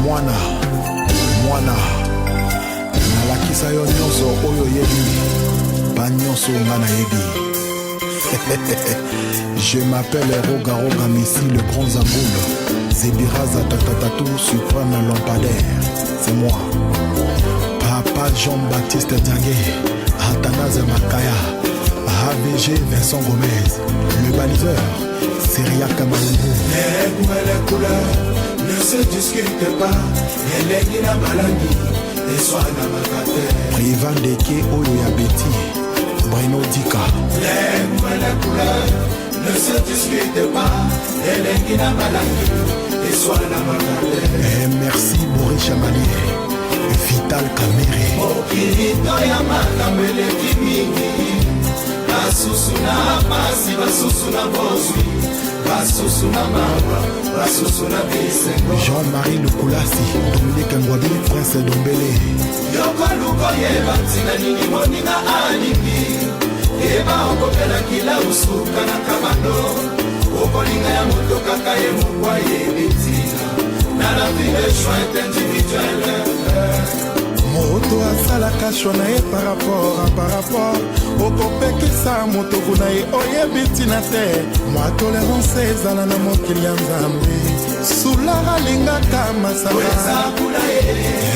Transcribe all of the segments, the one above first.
Mwana nalakisa yo nyonso oyo yebi ba nyonso nga nayebi. Je m'appelle Roga Messi le grand Zamboul, Zebiraza Tatatatu Suprême Lampadaire, c'est moi. Papa Jean-Baptiste Diangué, Athanase Makaya, AVG Vincent Gomez, le baliseur, Seria Kamalungu. Les goûts et les couleurs ne se discutent pas, et les guinas malami, et soient dans ma carrière. Privan Deke Oyo Yabeti, Bruno Dika. Les goûts et les couleurs ne se discutent pas, et les guinas malami, et soient dans ma carrière. Et merci Boris Chamalier, Vital Kamere. Okirito Yamaka Meleki Mingi, Basusuna Masi, Basusuna Bosui, Basusuna Mawa, Basusuna Bisengo. Jean-Marie Lukulasi, Dominique Ngwabi, Prince Dombele. Yoko Luko Yeba, Tina Nini Moninga Alingi, Eba Okopela Kila Usuka na Kamando, Okolinga ya Moto Kaka ye Mukwa Yebitina, na la vie de choix est individuelle. Moto asalaka shwa na ye par rapport okopekisa motoku na ye oyebi ntina te mwa tolerance ezala na mokili ya Nzambe. Sulara alingaka masaka,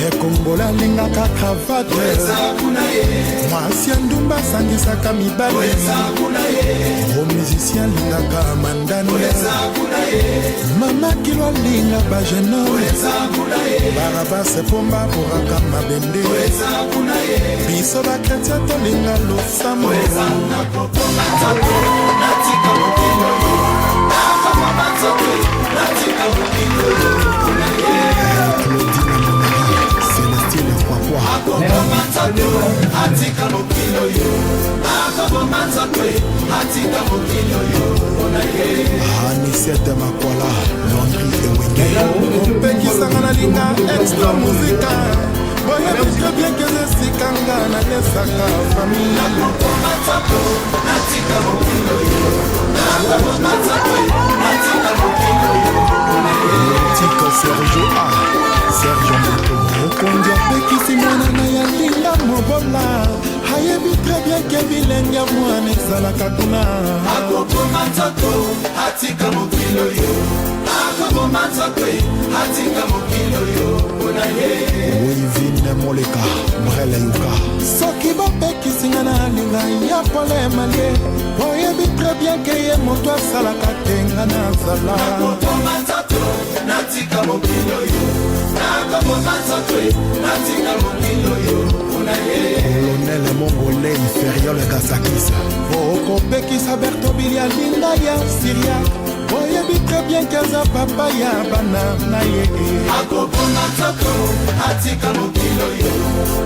ekongola alingaka cravate, mwasi ya ndumba asangisaka mibali, omusicien alingaka mandane, mama kilo alinga bajeno, barabase pomba poraka mabende, biso bakretia tolinga losambo. Claudine Monari, Célestine Kwakwa. Anisette Makwala, Landry Ewenge. Opekisanga na linga extra muzika, boyebi très bien que zesikanga na lesaka famille. Tika Sergio A, Sergio Moto. Okondi apekisi mwana na ya linga mobola, ayebi très bien que bilenge ya mwana ezalaka kuna. Akokoma nzoto, atika mokilo yo. Akokoma nzoto, atika mokilo yo. Wivine Moleka, Brele Yuka. Soki bopekisinga na linga ya pole malie, oyebi très bien que ye moto asalaka tenga na zala. Akokoma nzoto, natika mokilo yo. Akokoma nzoto, natika mokilo yo. Colonel Mongolais inférieur le Gasakis. Okopekisa Bertobili ya linga ya Syria, oyebi très bien que za papa ya bana na ye. Akokoma nzoto, atika mokilo yo.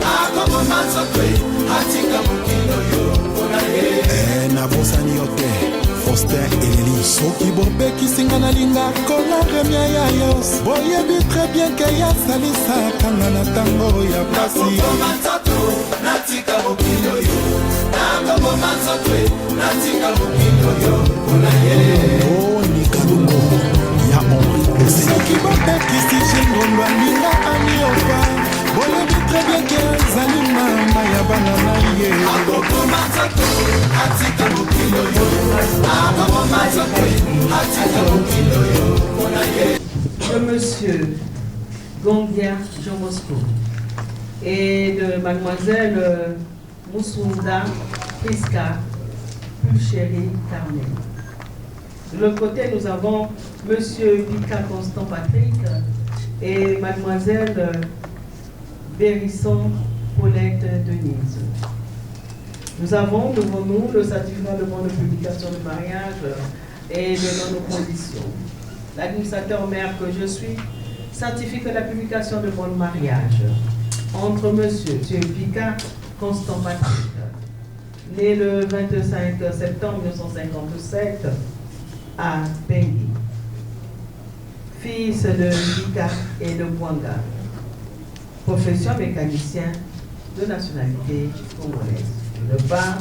Akokoma nzoto, atika mokilo yo. Nabosani yote, Faustin Eleli. Soki bopekisinga na linga kola remia ya yos, boyebi très bien que ya salisaka nga na tango ya pasi. Akokoma nzoto, natika mokilo yo. Akokoma nzoto, natika mokilo yo. Oh, Nikalungo, ya Henri Plessé. Soki bopekisi jengondo alinga amiofa, boyebi très bien que ezali mama ya bana na ye. Akokoma nzoto, atika mokilo yo. Akokoma nzoto, atika mokilo yo. De monsieur Gongia Jean Bosco et de mademoiselle Moussunda Priska Pulchéry Carmen. De l'autre côté, nous avons monsieur Pika Constant Patrick et mademoiselle Bérisson Paulette Denise. Nous avons devant nous le certificat de bon de publication de mariage et de non-opposition. L'administrateur maire que je suis certifie que la publication de bon mariage entre monsieur Pika Constant Patrick, né le 25 septembre 1957 à Pengui, fils de Pika et de Bwanga, profession mécanicien de nationalité congolaise. Le bas,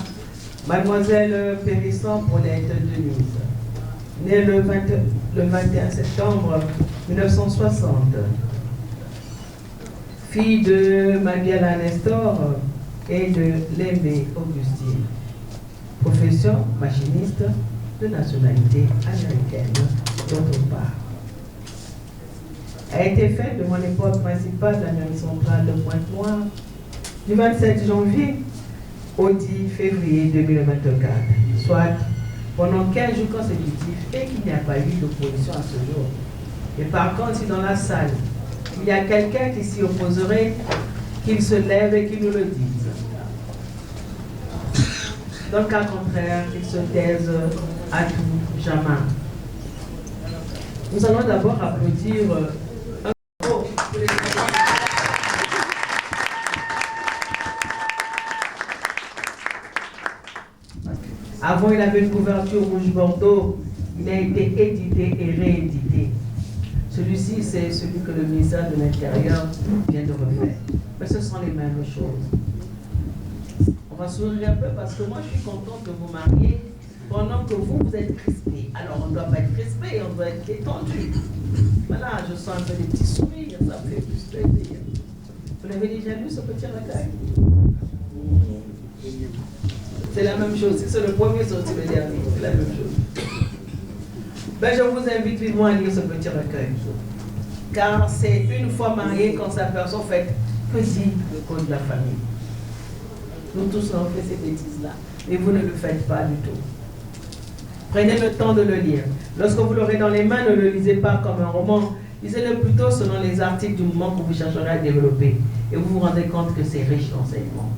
mademoiselle Périsson Paulette Denise, née le 21 septembre 1960, fille de Mabiala Nestor et de Lembe Augustine. Profession machiniste de nationalité américaine, d'autre part. A été faite devant les portes principales de la mairie centrale de Pointe-Noire du 27 janvier au 10 février 2024, soit pendant 15 jours consécutifs et qu'il n'y a pas eu d'opposition à ce jour. Et par contre, si dans la salle, il y a quelqu'un qui s'y opposerait, qu'il se lève et qu'il nous le dise. Dans le cas contraire, qu'il se taise à tout jamais. Nous allons d'abord applaudir un mot pour les Avant, il avait une couverture rouge bordeaux. Il a été édité et réédité. Celui-ci, c'est celui que le ministère de l'Intérieur vient de refaire. Mais ce sont les mêmes choses. On va sourire un peu parce que moi, je suis contente de vous marier pendant que vous êtes crispés. Alors, on ne doit pas être crispé, on doit être détendu. Voilà, je sens un peu des petits sourires, ça me fait plus plaisir. Vous l'avez déjà vu, ce petit recueil? C'est la même chose. Si c'est le premier sorti le dernier, c'est la même chose. Ben, je vous invite vivement à lire ce petit recueil. Car c'est une fois marié qu'on s'aperçoit en fait que dit le code de la famille. Nous tous on fait ces bêtises-là. Mais vous ne le faites pas du tout. Prenez le temps de le lire. Lorsque vous l'aurez dans les mains, ne le lisez pas comme un roman. Lisez-le plutôt selon les articles du moment que vous chercherez à développer. Et vous vous rendez compte que c'est riche d'enseignements.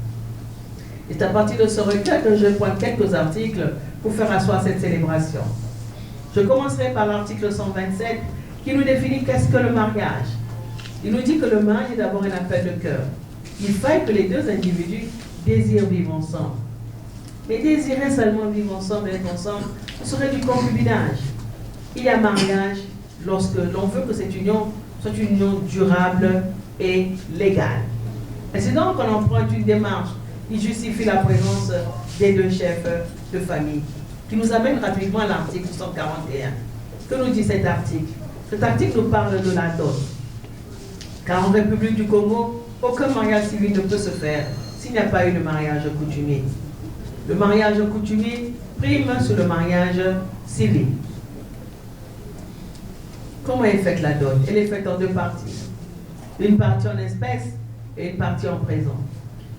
Et c'est à partir de ce recueil que je prends quelques articles pour faire asseoir cette célébration. Je commencerai par l'article 127 qui nous définit qu'est-ce que le mariage. Il nous dit que le mariage est d'abord un appel de cœur. Il faille que les deux individus désirent vivre ensemble. Mais désirer seulement vivre ensemble, être ensemble, ce serait du concubinage. Il y a mariage lorsque l'on veut que cette union soit une union durable et légale. Et c'est donc qu'on emprunte une démarche qui justifie la présence des deux chefs de famille, qui nous amène rapidement à l'article 141. Que nous dit cet article? Cet article nous parle de la dot. Car en République du Congo, aucun mariage civil ne peut se faire s'il n'y a pas eu de mariage coutumier. Le mariage coutumier prime sur le mariage civil. Comment est faite la dot? Elle est faite en deux parties. Une partie en espèces et une partie en présent.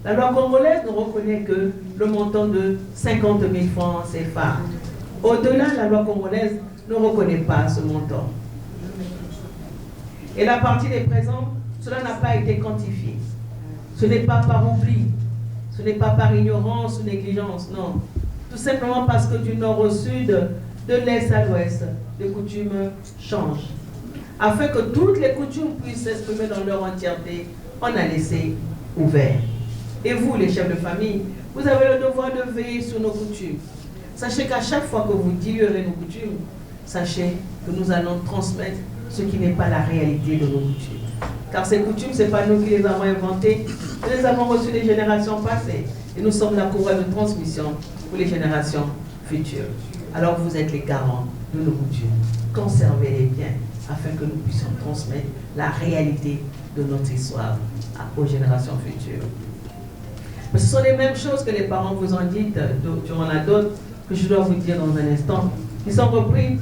La loi congolaise ne reconnaît que le montant de 50 000 francs CFA. Au-delà, la loi congolaise ne reconnaît pas ce montant. Et la partie des présents, cela n'a pas été quantifié. Ce n'est pas par oubli, ce n'est pas par ignorance ou négligence, non. Tout simplement parce que du nord au sud, de l'est à l'ouest, les coutumes changent. Afin que toutes les coutumes puissent s'exprimer dans leur entièreté, on a laissé ouvert. Et vous, les chefs de famille, vous avez le devoir de veiller sur nos coutumes. Sachez qu'à chaque fois que vous diluerez nos coutumes, sachez que nous allons transmettre ce qui n'est pas la réalité de nos coutumes. Car ces coutumes, ce n'est pas nous qui les avons inventées, nous les avons reçues des générations passées. Et nous sommes la courroie de transmission pour les générations futures. Alors vous êtes les garants de nos coutumes. Conservez-les bien, afin que nous puissions transmettre la réalité de notre histoire aux générations futures. Mais ce sont les mêmes choses que les parents vous ont dites durant la dot, que je dois vous dire dans un instant, qui sont repris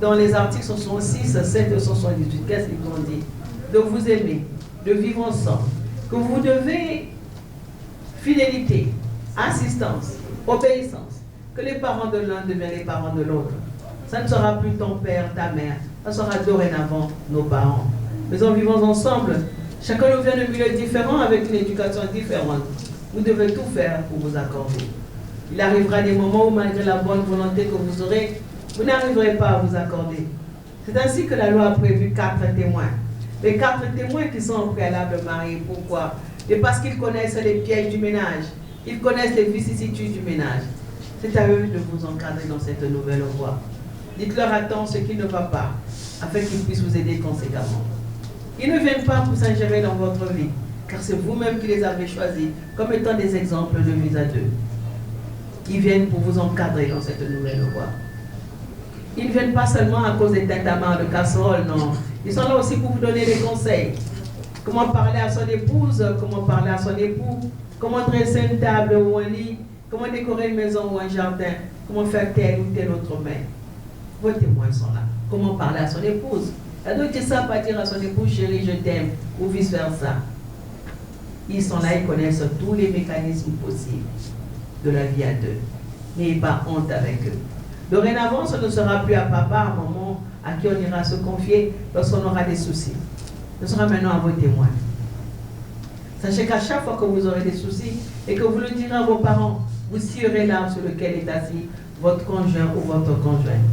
dans les articles 66, 7 et 78. Qu'est-ce qu'ils ont dit? De vous aimer, de vivre ensemble, que vous devez fidélité, assistance, obéissance, que les parents de l'un deviennent les parents de l'autre. Ça ne sera plus ton père, ta mère, ça sera dorénavant nos parents. Mais en vivant ensemble, chacun nous vient de milieux différents avec une éducation différente. Vous devez tout faire pour vous accorder. Il arrivera des moments où, malgré la bonne volonté que vous aurez, vous n'arriverez pas à vous accorder. C'est ainsi que la loi a prévu 4 témoins. Les 4 témoins qui sont au préalable mariés. Pourquoi? Et parce qu'ils connaissent les pièges du ménage. Ils connaissent les vicissitudes du ménage. C'est à eux de vous encadrer dans cette nouvelle voie. Dites-leur à temps ce qui ne va pas, afin qu'ils puissent vous aider conséquemment. Ils ne viennent pas pour s'ingérer dans votre vie, car c'est vous-même qui les avez choisis comme étant des exemples de mise à deux. Ils viennent pour vous encadrer dans cette nouvelle voie. Ils ne viennent pas seulement à cause des tintamars de casseroles, non. Ils sont là aussi pour vous donner des conseils. comment parler à son épouse, comment parler à son époux, comment dresser une table ou un lit, comment décorer une maison ou un jardin, comment faire tel ou tel autre main. Vos témoins sont là. Comment parler à son épouse. Elle doit dire ça, pas dire à son épouse, chérie, je t'aime, ou vice-versa. Ils sont là, ils connaissent tous les mécanismes possibles de la vie à deux. N'ayez pas honte avec eux. Dorénavant, ce ne sera plus à papa, à maman, à qui on ira se confier lorsqu'on aura des soucis. Ce sera maintenant à vos témoins. Sachez qu'à chaque fois que vous aurez des soucis et que vous le direz à vos parents, vous scierez l'arbre sur lequel est assis votre conjoint ou votre conjointe.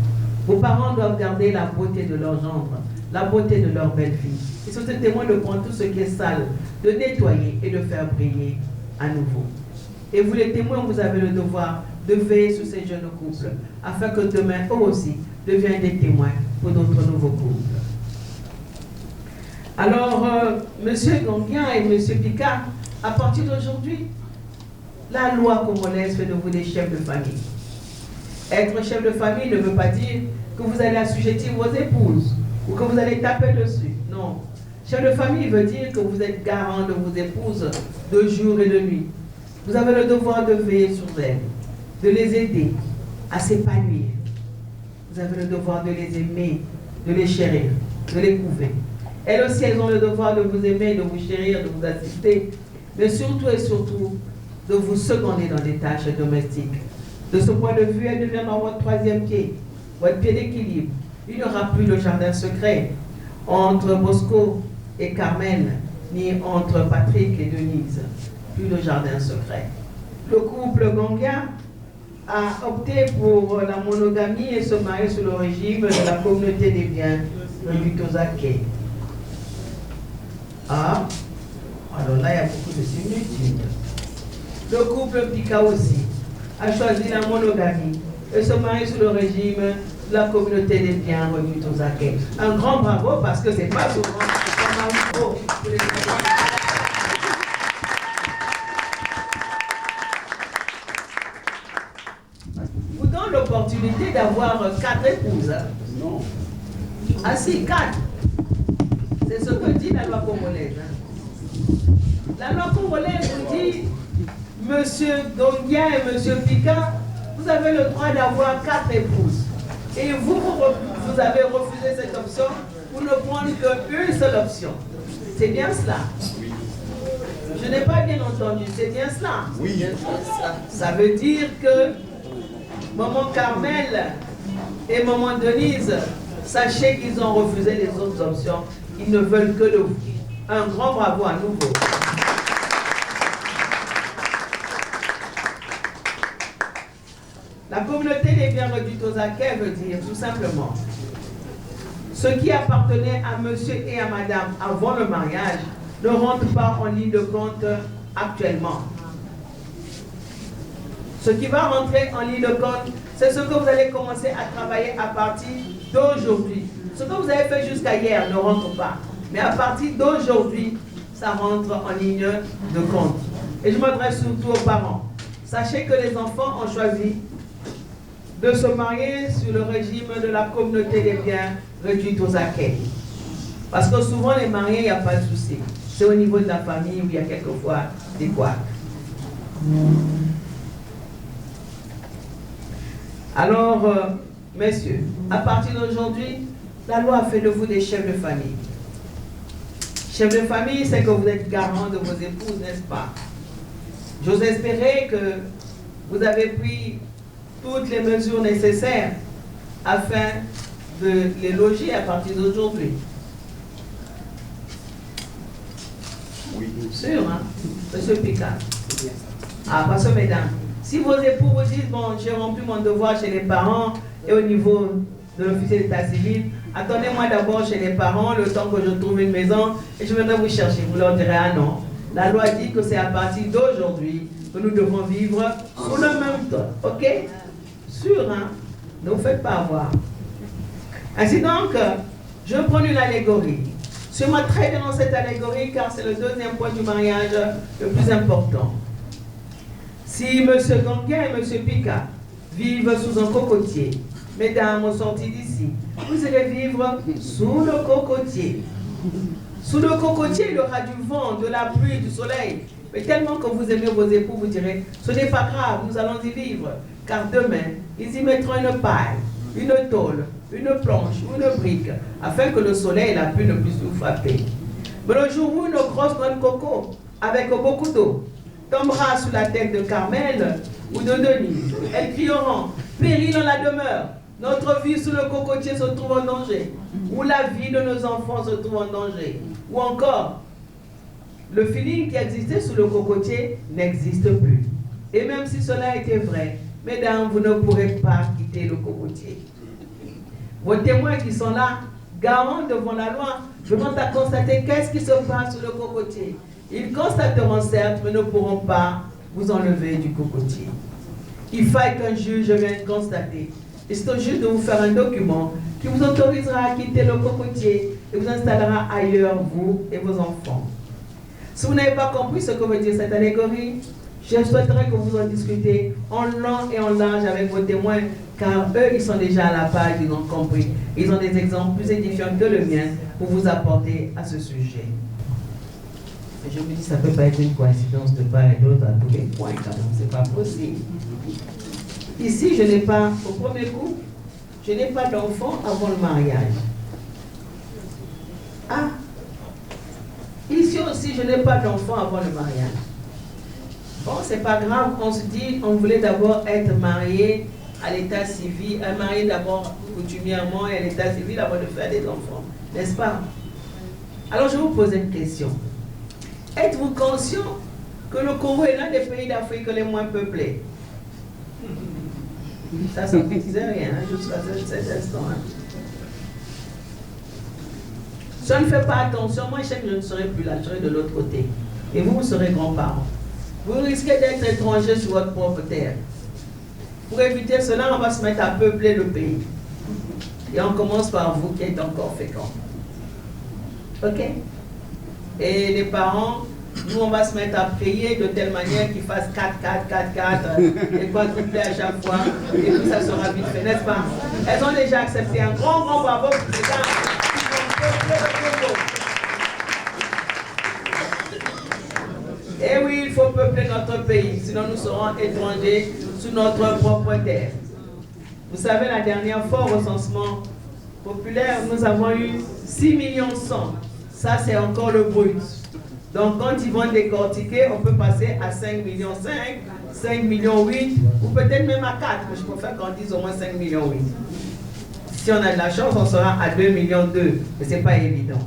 Vos parents doivent garder la beauté de leur gendre, la beauté de leur belle-fille. Ils sont témoins de prendre tout ce qui est sale, de nettoyer et de faire briller à nouveau. Et vous les témoins, vous avez le devoir de veiller sur ces jeunes couples, afin que demain, eux aussi, deviennent des témoins pour d'autres nouveaux couples. Alors, M. Gambien et M. Picard, à partir d'aujourd'hui, la loi congolaise fait de vous des chefs de famille. Être chef de famille ne veut pas dire que vous allez assujettir vos épouses ou que vous allez taper dessus. Non. Chef de famille veut dire que vous êtes garant de vos épouses de jour et de nuit. Vous avez le devoir de veiller sur elles, de les aider à s'épanouir. Vous avez le devoir de les aimer, de les chérir, de les couver. Elles aussi, elles ont le devoir de vous aimer, de vous chérir, de vous assister, mais surtout et surtout de vous seconder dans des tâches domestiques. De ce point de vue, elles deviendront votre troisième pied, votre pied d'équilibre. Il n'y aura plus le jardin secret entre Bosco et Carmen, ni entre Patrick et Denise. Plus le jardin secret. Le couple Gambien a opté pour la monogamie et se marier sous le régime de la communauté des biens du Tozake. Ah, alors là, il y a beaucoup de similitudes. Le couple Pika aussi a choisi la monogamie et se marier sous le régime de la communauté des biens du Tozake. Un grand bravo parce que c'est pas souvent qu'on a pour les vous donne l'opportunité d'avoir 4 épouses. Non. Ah si, 4. C'est ce que dit la loi congolaise. La loi congolaise vous dit, Monsieur Gambien et Monsieur Pika, vous avez le droit d'avoir 4 épouses. Et vous avez refusé cette option pour ne prendre qu'une seule option. C'est bien cela. Je n'ai pas bien entendu, c'est bien cela. Oui. Ça veut dire que Maman Carmel et Maman Denise, sachez qu'ils ont refusé les autres options. Ils ne veulent que de vous. Un grand bravo à nouveau. La communauté des biens du Tozake veut dire tout simplement ce qui appartenait à monsieur et à madame avant le mariage ne rentre pas en ligne de compte actuellement. Ce qui va rentrer en ligne de compte, c'est ce que vous allez commencer à travailler à partir d'aujourd'hui. Ce que vous avez fait jusqu'à hier ne rentre pas. Mais à partir d'aujourd'hui, ça rentre en ligne de compte. Et je m'adresse surtout aux parents. Sachez que les enfants ont choisi de se marier sur le régime de la communauté des biens réduits aux acquis. Parce que souvent les mariés, il n'y a pas de souci. C'est au niveau de la famille où il y a quelquefois des couacs. Alors, messieurs, à partir d'aujourd'hui, la loi a fait de vous des chefs de famille. Chef de famille, c'est que vous êtes garant de vos épouses, n'est-ce pas? J'ose espérer que vous avez pris toutes les mesures nécessaires afin de les loger à partir d'aujourd'hui. Oui. Sûr, hein? Monsieur Picard. Ah, parce que mesdames, si vos époux vous disent, bon, j'ai rempli mon devoir chez les parents et au niveau de l'officier d'état civil, attendez-moi d'abord chez les parents le temps que je trouve une maison et je viendrai vous chercher. Vous leur direz, ah non, la loi dit que c'est à partir d'aujourd'hui que nous devons vivre sous le même toit. Ok? Sûr, hein? Ne vous faites pas avoir. Ainsi donc, je prends une allégorie. Suis-moi très bien dans cette allégorie car c'est le deuxième point du mariage le plus important. Si M. Gambien et M. Pika vivent sous un cocotier, mesdames, sorties d'ici, vous allez vivre sous le cocotier. Sous le cocotier, il y aura du vent, de la pluie, du soleil. Mais tellement que vous aimez vos époux, vous direz, ce n'est pas grave, nous allons y vivre. Car demain, ils y mettront une paille, une tôle, une planche ou une brique, afin que le soleil et la pluie ne puissent vous frapper. Mais le jour où une grosse noix de coco, avec beaucoup d'eau, tombera sous la tête de Carmel ou de Denis, elles crieront, péril dans la demeure, notre vie sous le cocotier se trouve en danger, ou la vie de nos enfants se trouve en danger, ou encore, le feeling qui existait sous le cocotier n'existe plus. Et même si cela était vrai, mesdames, vous ne pourrez pas quitter le cocotier. Vos témoins qui sont là, garants devant la loi, demandent à constater qu'est-ce qui se passe sous le cocotier. Ils constateront certes, mais ne pourront pas vous enlever du cocotier. Il faille qu'un juge vienne constater. Et c'est au juge de vous faire un document qui vous autorisera à quitter le cocotier et vous installera ailleurs, vous et vos enfants. Si vous n'avez pas compris ce que veut dire cette allégorie, je souhaiterais que vous en discutiez en long et en large avec vos témoins, car eux, ils sont déjà à la page, ils ont compris. Ils ont des exemples plus édifiants que le mien pour vous apporter à ce sujet. Et je me dis, ça ne peut pas être une coïncidence de part et d'autre à tous les points, quand même, c'est pas possible. Ici, je n'ai pas, au premier coup, je n'ai pas d'enfant avant le mariage. Ah! Ici aussi, je n'ai pas d'enfant avant le mariage. Bon, c'est pas grave, on se dit, on voulait d'abord être marié à l'état civil, marié d'abord coutumièrement et à l'état civil avant de faire des enfants, n'est-ce pas? Alors, je vous pose une question. Êtes-vous conscient que le Congo est l'un des pays d'Afrique les moins peuplés? Ça ne disait rien jusqu'à cet instant. Si on ne fait pas attention, moi je sais que je ne serai plus là, je serai de l'autre côté. Et vous, vous serez grands-parents. Vous risquez d'être étrangers sur votre propre terre. Pour éviter cela, on va se mettre à peupler le pays. Et on commence par vous qui êtes encore féconds. Ok? Et les parents, nous on va se mettre à prier de telle manière qu'ils fassent 4, 4, 4, 4, et quadrupler à chaque fois, et tout ça sera vite fait, n'est-ce pas? Elles ont déjà accepté un grand bravo pour ces dames. Et oui, il faut peupler notre pays, sinon nous serons étrangers sous notre propre terre. Vous savez, la dernière fois au recensement populaire, nous avons eu 6 millions 100. Ça, c'est encore le brut. Donc, quand ils vont décortiquer, on peut passer à 5 millions 5, 5 millions 8, ou peut-être même à 4, mais je préfère qu'on dise au moins 5 millions 8. Si on a de la chance, on sera à 2 millions 2, mais ce n'est pas évident.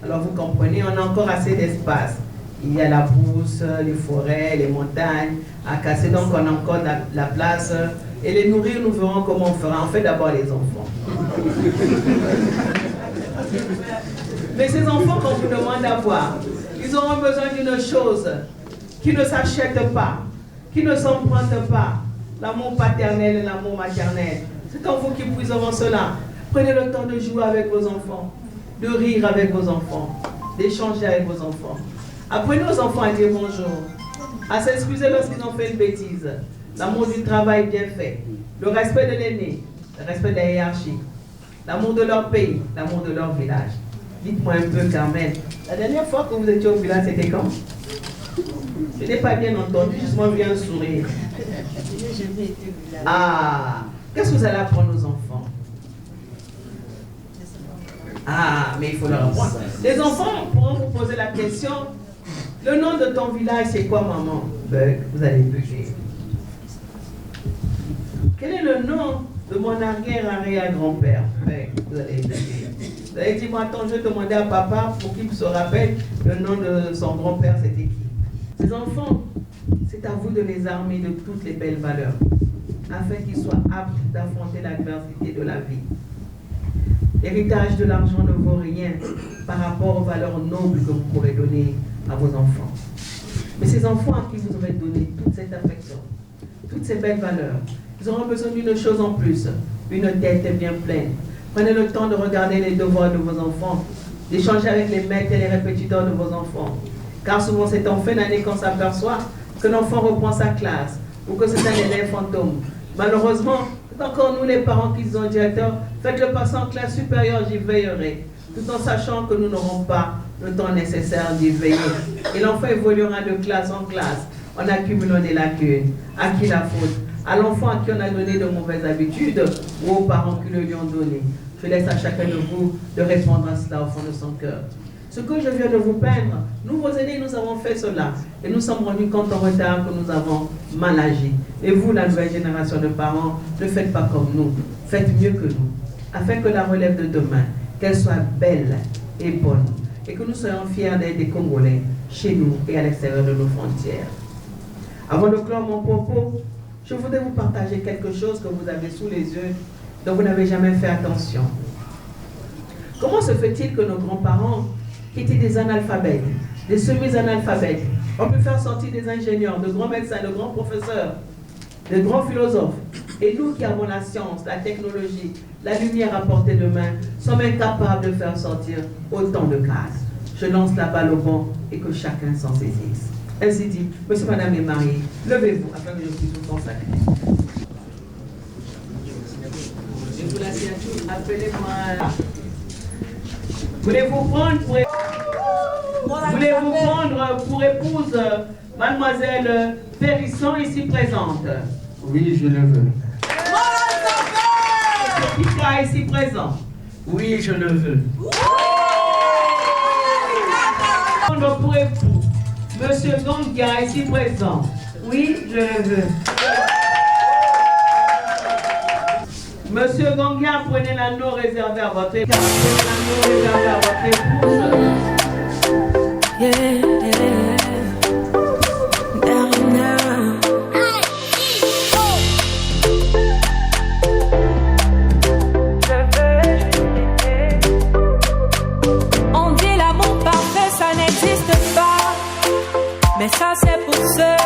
Alors vous comprenez, on a encore assez d'espace. Il y a la brousse, les forêts, les montagnes à casser, donc on a encore la place. Et les nourrir, nous verrons comment on fera. On fait d'abord les enfants. Mais ces enfants qu'on vous demande d'avoir, ils auront besoin d'une chose qui ne s'achète pas, qui ne s'emprunte pas. L'amour paternel et l'amour maternel. C'est en vous qui puiseront cela. Prenez le temps de jouer avec vos enfants, de rire avec vos enfants, d'échanger avec vos enfants. Apprenez aux enfants à dire bonjour, à s'excuser lorsqu'ils ont fait une bêtise. L'amour du travail bien fait, le respect de l'aîné, le respect de la hiérarchie, l'amour de leur pays, l'amour de leur village. Dites-moi un peu, Carmen, la dernière fois que vous étiez au village, c'était quand? Je n'ai pas bien entendu, justement, je viens de sourire. Ah, qu'est-ce que vous allez apprendre aux enfants? Ah, mais il faut leur apprendre. Les enfants pourront vous poser la question, le nom de ton village, c'est quoi, maman? Ben, vous allez bugger. Quel est le nom de mon arrière-arrière-grand-père? Ben, vous allez bugger. Vous allez dire, moi, attends, je vais demander à papa pour qu'il se rappelle le nom de son grand-père, c'était qui? Ces enfants, c'est à vous de les armer de toutes les belles valeurs, afin qu'ils soient aptes d'affronter l'adversité de la vie. L'héritage de l'argent ne vaut rien par rapport aux valeurs nobles que vous pourrez donner à vos enfants. Mais ces enfants à qui vous aurez donné toute cette affection, toutes ces belles valeurs, ils auront besoin d'une chose en plus, une tête bien pleine. Prenez le temps de regarder les devoirs de vos enfants, d'échanger avec les maîtres et les répétiteurs de vos enfants. Car souvent c'est en fin d'année qu'on s'aperçoit que l'enfant reprend sa classe ou que c'est un élève fantôme. Malheureusement, c'est encore nous les parents qui disons au directeur, faites-le passer en classe supérieure, j'y veillerai. tout en sachant que nous n'aurons pas le temps nécessaire d'y veiller. Et l'enfant évoluera de classe en classe en accumulant des lacunes. À qui la faute? À l'enfant à qui on a donné de mauvaises habitudes ou aux parents qui le lui ont donné? Je laisse à chacun de vous de répondre à cela au fond de son cœur. Ce que je viens de vous peindre, nous, vos aînés, nous avons fait cela. Et nous sommes rendus compte en retard que nous avons mal agi. Et vous, la nouvelle génération de parents, ne faites pas comme nous. Faites mieux que nous. Afin que la relève de demain, qu'elle soit belle et bonne. Et que nous soyons fiers d'être des Congolais, chez nous et à l'extérieur de nos frontières. Avant de clore mon propos, je voudrais vous partager quelque chose que vous avez sous les yeux, dont vous n'avez jamais fait attention. Comment se fait-il que nos grands-parents, qui étaient des analphabètes, des semi-analphabètes, ont pu faire sortir des ingénieurs, de grands médecins, de grands professeurs, de grands philosophes, et nous qui avons la science, la technologie, la lumière à portée de main, sommes incapables de faire sortir autant de gaz? Je lance la balle au banc et que chacun s'en saisisse. Ainsi dit, monsieur, madame les mariés, levez-vous afin que je puisse vous consacrer. Je vous la signature, appelez-moi. Voulez-vous prendre pour épouse mademoiselle Périsson ici présente? Oui, je le veux. Monsieur Pika ici présent? Oui, je le veux. Prendre pour époux Monsieur Gongia ici présent? Oui, je le veux. Monsieur Gongia, prenez l'anneau réservé à votre épouse. Prenez l'anneau réservé à votre épouse. On dit l'amour parfait, ça n'existe pas. Mais ça c'est pour ceux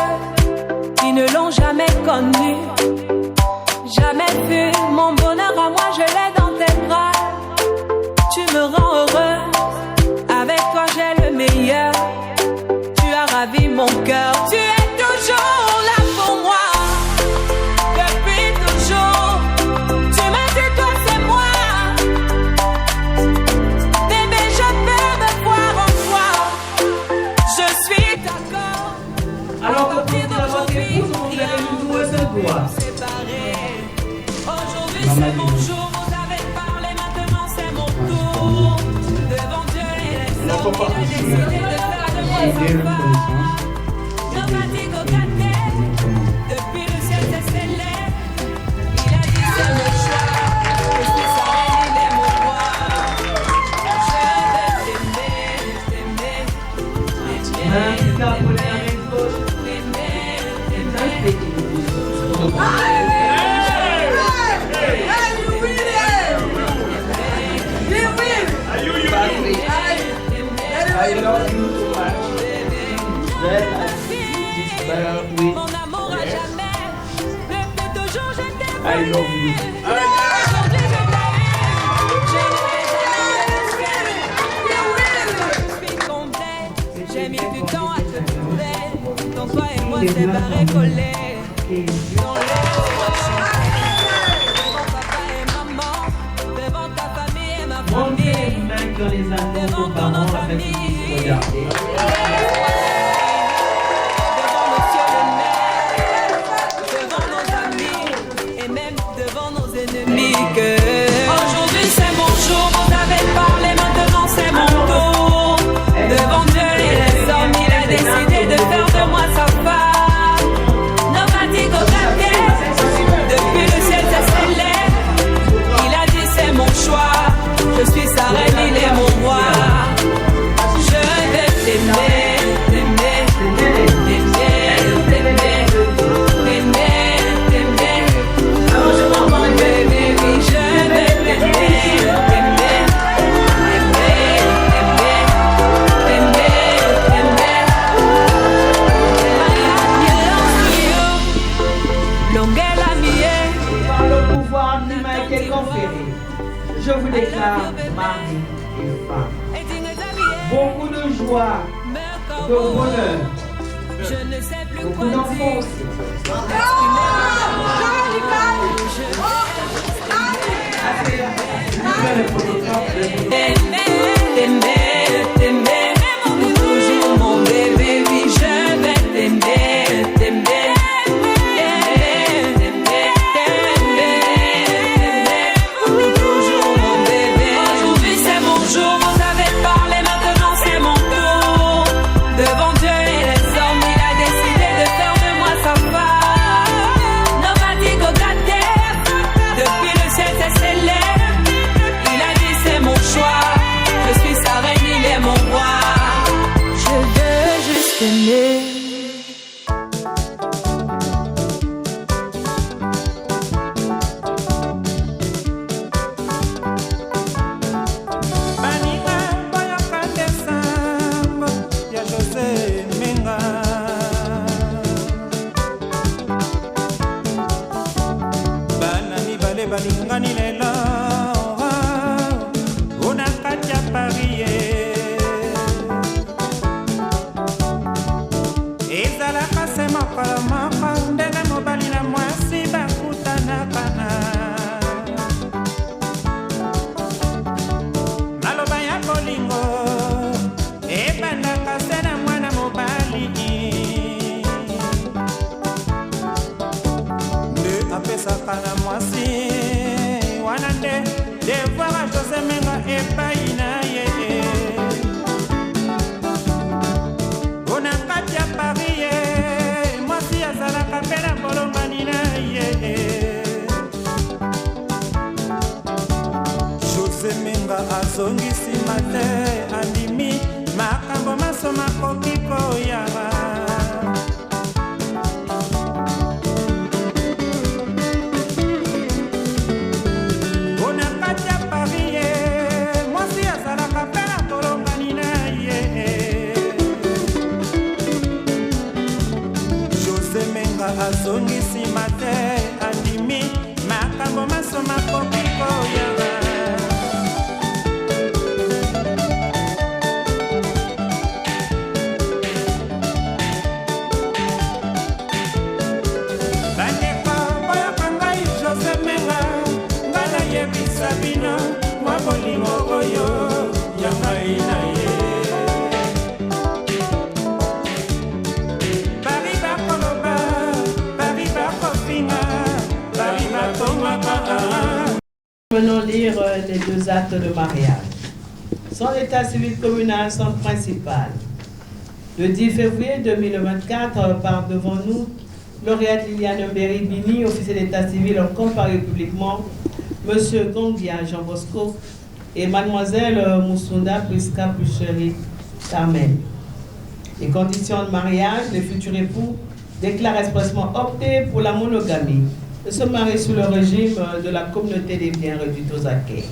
qui ne l'ont jamais connu. Jamais vu mon bonheur à moi, je l'ai dans tes bras. Tu me rends heureux, avec toi j'ai le meilleur. Tu as ravi mon cœur, tu es toujours là pour moi. Depuis toujours, tu m'as dit toi c'est moi. Bébé, je peux me voir en toi. Je suis d'accord. Alors que pour dire à votre épouse, vous allez nous jouer ce doigt. Aujourd'hui c'est mon jour, vous avez parlé, maintenant c'est mon tour. Devant Dieu et les hommes, il a décidé de faire de moi sa femme. Ne m'a dit qu'au depuis le ciel c'est scellé. Il a dit c'est mon choix, je suis sa reine, il est mon roi. Je vais t'aimer, I love you too much. mon amour à jamais. Depuis toujours je t'aime. I love you. Aujourd'hui je t'aime. Je suis complet. J'ai mis du temps à te trouver. Donc toi et moi c'est barré collé. Dans les devant papa et maman, devant ta famille et ma Montez famille. les mains dans les anneaux Devant vos parents notre afin qu'ils famille. puissent regarder. Devant monsieur le maire, devant nos amis et même devant nos ennemis. Aujourd'hui c'est mon jour, vous avez parlé, maintenant c'est mon tour. Devant Dieu et les hommes, il a décidé de faire de moi sa femme. Nomadique au quartier, depuis le ciel c'est scellé. Il a dit c'est mon choix, je suis sa reine, il est mon roi. Je vais t'aimer, t'aimer, t'aimer, t'aimer, t'aimer, t'aimer. Alors je m'entends Baby, oui, je vais t'aimer, t'aimer, t'aimer, t'aimer, t'aimer. Longela mie, par le pouvoir qui m'a été conféré, je vous déclare mari et femme. Beaucoup de joie, de bonheur, je ne sais plus beaucoup quoi d'enfants dire. aussi. Après, le protocole de t'aimer, t'aimer. Pour toujours mon bébé, oui, je vais t'aimer, t'aimer. balingani lelo una kati ya Paris ezalaka se mokolo moko ndenge mobali na mwasi bakutanaka maloba ya kolingo ebandaka se na mwana mobali nde apesaka na mwasi wana nde devoir José Menga epai na ye bona kati ya Paris mwasi azalaka mpe na bolongani na ye José Menga azongisi mate andimi makambo maso makoki koyaba azongisi mate andimi makambo maso makoki koyaba bandeko boyoka ngai José Menga ngai nayebisa bino mwa bolingo oyo ya ngai na ye Venons lire les deux actes de mariage. Son état civil communal, son principal. Le 10 février 2024, par devant nous, lauréate Liliane Berry-Bini, officier d'état civil, ont comparé publiquement M. Gongia Jean Bosco et Mlle Musunda Priska Pucheri Carmen. Les conditions de mariage, les futurs époux déclarent expressément opter pour la monogamie et se marient sous le régime de la communauté des biens réduits aux acquis.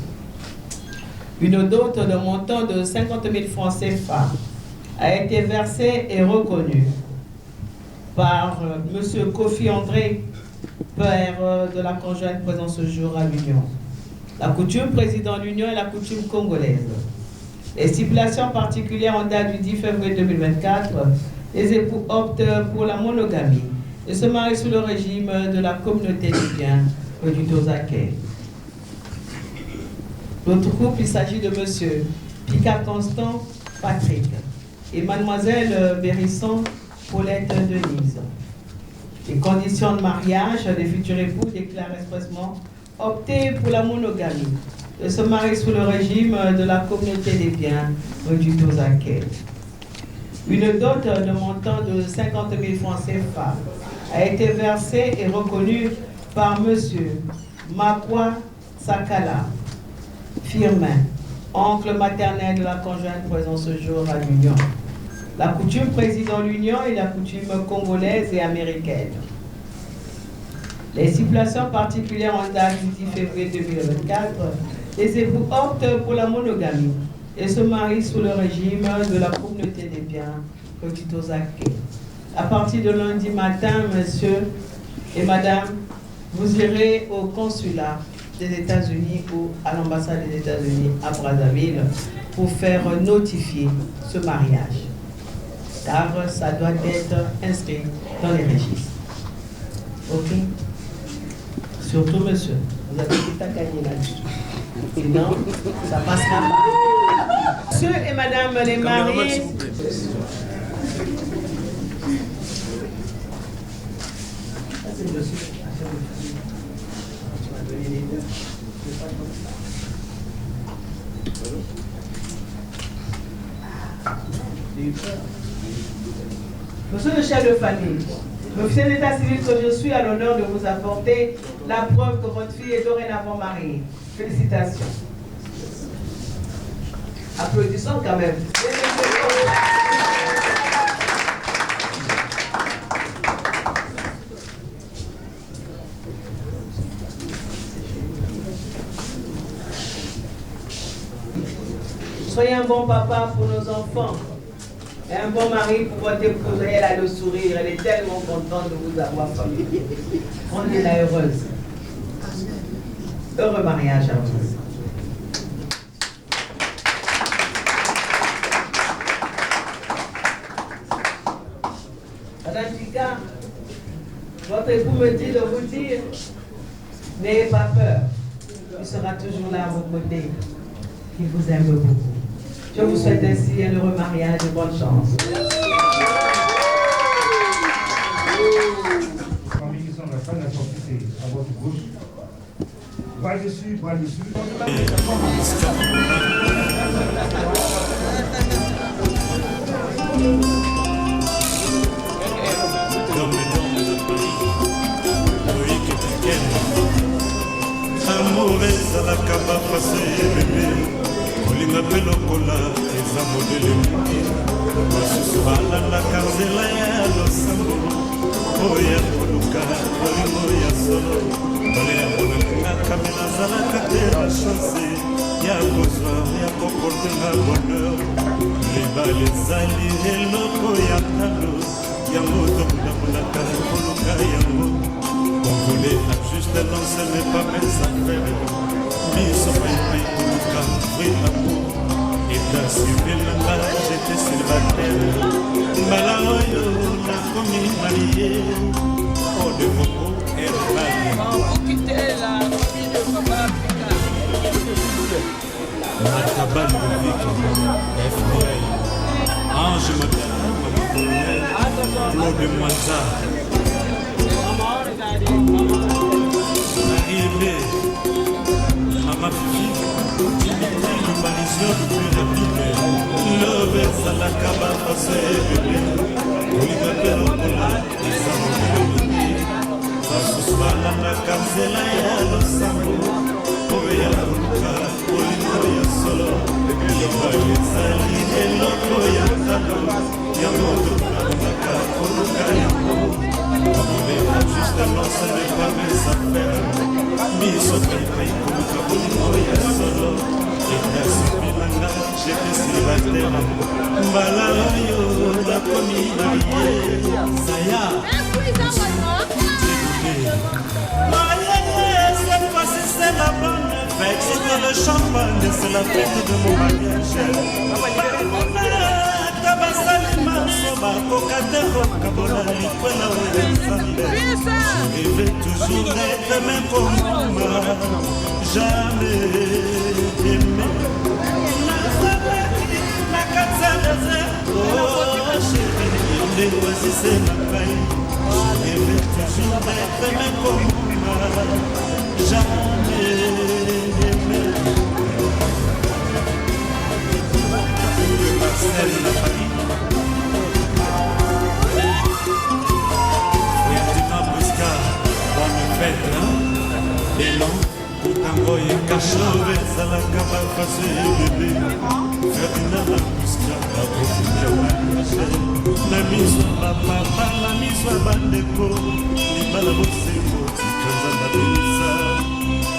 Une dot de montant de 50 000 francs CFA a été versée et reconnue par M. Kofi André, père de la conjointe présent ce jour à l'Union. La coutume président l'Union est la coutume congolaise. Les stipulations particulières en date du 10 février 2024, les époux optent pour la monogamie et se marient sous le régime de la communauté des biens réduits aux acquis. L'autre couple, il s'agit de M. Picard Constant Patrick et Mlle Bérisson Paulette Denise. Les conditions de mariage, les futurs époux déclarent expressément opter pour la monogamie et se marient sous le régime de la communauté des biens réduits aux acquis. Une dot de montant de 50 000 francs CFA a été versée et reconnue par M. Makwa Sakala Firmin, oncle maternel de la conjointe présent ce jour à l'Union. La coutume président l'Union est la coutume congolaise et américaine. Les stipulations particulières en date du 10 février 2024, les époux optent pour la monogamie et se marient sous le régime de la communauté des biens réduits aux acquis. À partir de lundi matin, monsieur et madame, vous irez au consulat des États-Unis ou à l'ambassade des États-Unis à Brazzaville pour faire notifier ce mariage, car ça doit être inscrit dans les registres. Ok? Surtout, monsieur, vous avez tout à gagner là-dessus. Sinon, ça passera pas. Monsieur et Madame les mariés. Monsieur le chef de famille, l'officier d'état civil que je suis a l'honneur de vous apporter la preuve que votre fille est dorénavant mariée. Félicitations. Applaudissons quand même. Soyez un bon papa pour nos enfants et un bon mari pour votre épouse. Elle a le sourire, elle est tellement contente de vous avoir famille. Rendez-la heureuse. Heureux mariage à vous. Madame Tika, votre époux me dit de vous dire, n'ayez pas peur, il sera toujours là à vos côtés. Il vous aime beaucoup. Je vous souhaite ainsi un heureux mariage et bonne chance. Famille qui sont la fin de la sortie, c'est à votre gauche. Bras dessus, bras dessus. Amour ezalaka bapase bebe kolinga mpe lokola eza modele mingi basusu balandaka nzela ya losambo oya koluka bolingo ya solo bale ya monakangaka me nazalaka te na chance ya kozwa ya koportenga bonheur libala ezali eloko ya talo yango tomonaka koluka yango on voulait juste lancer mais pas mes affaires Miso pépé pour le vrai amour et t'as suivi le mal, j'étais célibataire Malayo, la commis mariée Oh de Momo et de Marie Vous quittez la famille de Papa Africa. Matabal de Vic, FBI Ange Matabal, Claude Moisa Arrivé ma fille, le parisien le plus rapide. Le bête à la cabane passée, bébé. Oui, ma belle au cola, les amours de l'ennemi. Ça se soit dans la casella et à l'ossambo. Oye la ruka, oye la solo. Le paris sali et l'autre ya talo. Yamoto, la karuka, yamoto. Juste non, ce n'est pas mes affaires. Miso pépé, koluka bolingo ya solo Eta sipilanga, j'étais célibataire Mbala oyo, nakomi marié Saya cette fois-ci c'est la bonne fête C'était le champagne, c'est la fête de mon mariage Tabasali masoba, kokatero Kabola likwela oyo Je rêvais toujours d'être même pour moi Jamais aimé Oh chérie, on est voici c'est ma paille Je rêvais toujours d'être même pour moi Jamais aimé Marcel la famille Tango ya kashove salaka bafase bébé Ferdinand la puska la profite na miso papa la miso bandeko libala bosembo kanza la belisa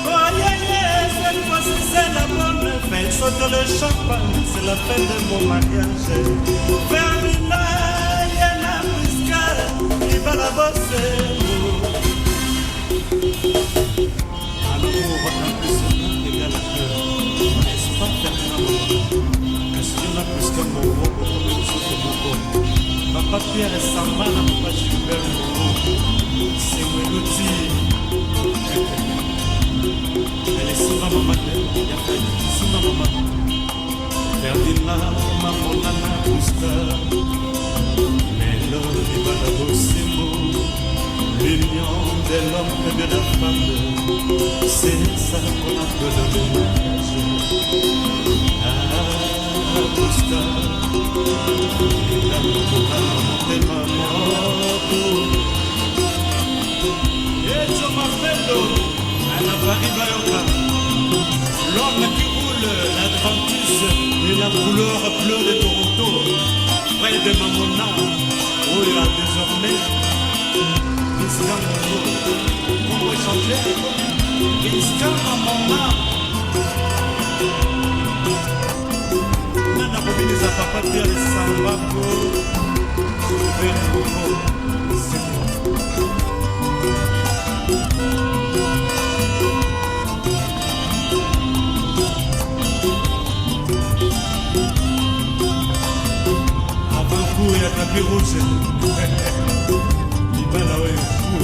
Oh yeah cette fois-ci c'est la bonne fête saute le champagne c'est la fête de mon mariage Ferdinand ya la puska libala bosembo L'amour impressionnant égale à cœur N'est-ce pas Ferdinand Question plus qu'un mot comme le saut de mon corps Papa Pierre et Samba n'a pas Gilbert Moreau C'est Welouti Elle est Sima Mamadou Il y a fait Sima Mamadou Ferdinand Mamonana Booster Melo Libala Bosimbo l'union de l'homme et de la femme c'est ça qu'on appelle le ménage Booster et la montagne moto et je m'appelle Anna Paris Bayoka l'homme qui roule l'Atlantis et la couleur bleue de Toronto près de Mamona où il a désormais Visca Mono comment échanger Visca Mamona Nana Robin za papa Pierre Sambako Super Coco c'est moi il y a tapis rouge. Il va là-haut et fou.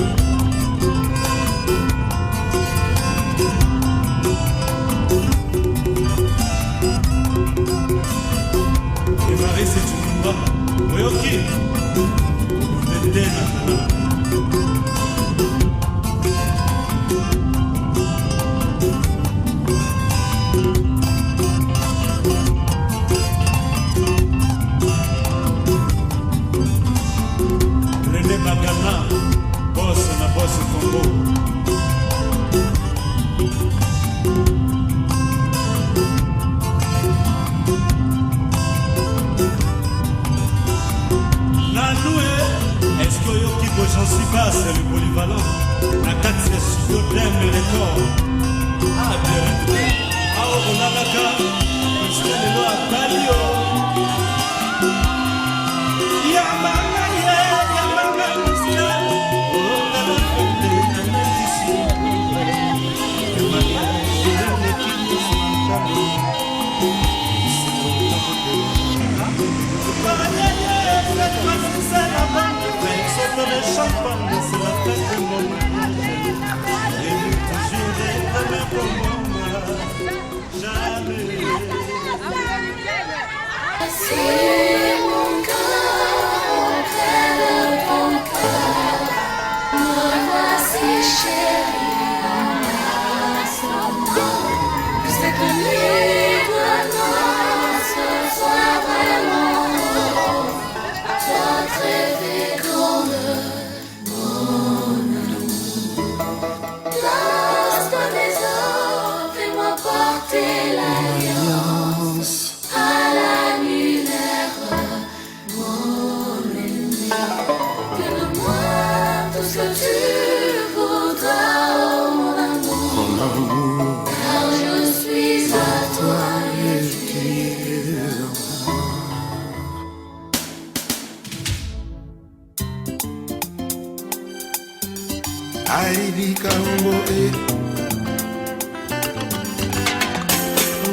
Et Marie, c'est une mort. Oui, ok. Vous êtes là. Magana, boss na boss Congo. Nanoué, est-ce que Yoki Bojansiba c'est le polyvalent? La 4 c'est studio d'aime le record. Ah bien, ah oh Nalaka, c'est le loi Balio. Yamanga.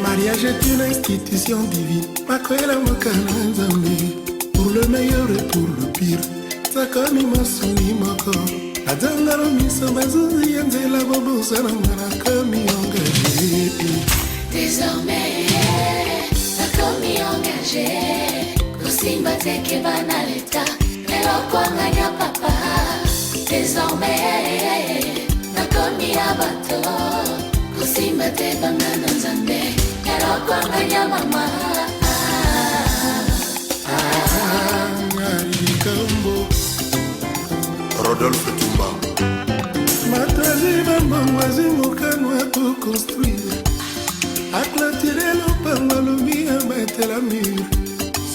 Mariage est une institution divine. Makwela Mokana Nzambe. Pour le meilleur et pour le pire. Sakami Masuni Moko. Adangaro Miso Bazuzi Yanzela Bobo Sanamana Kami engagé. Désormais, Sakomi engagé. Kusimba Teke Banaleta. Elokwanganya papa. Désormais, Sakomi Abato. Kusimba Te Bangana Nzambe. Elokwanganya mama. Rodolphe Tumba. Matazi Bambazi Mokano pour construire. Aclatiré le pangalobi à mettre la mur.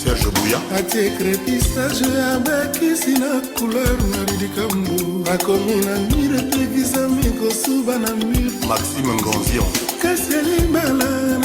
Serge Bouya. Atie crépistage avec ici la couleur Maridikambo. A comme une amie de Tévisa Miko Subana mur. Maxime Ngonzion. Kasseli Malana.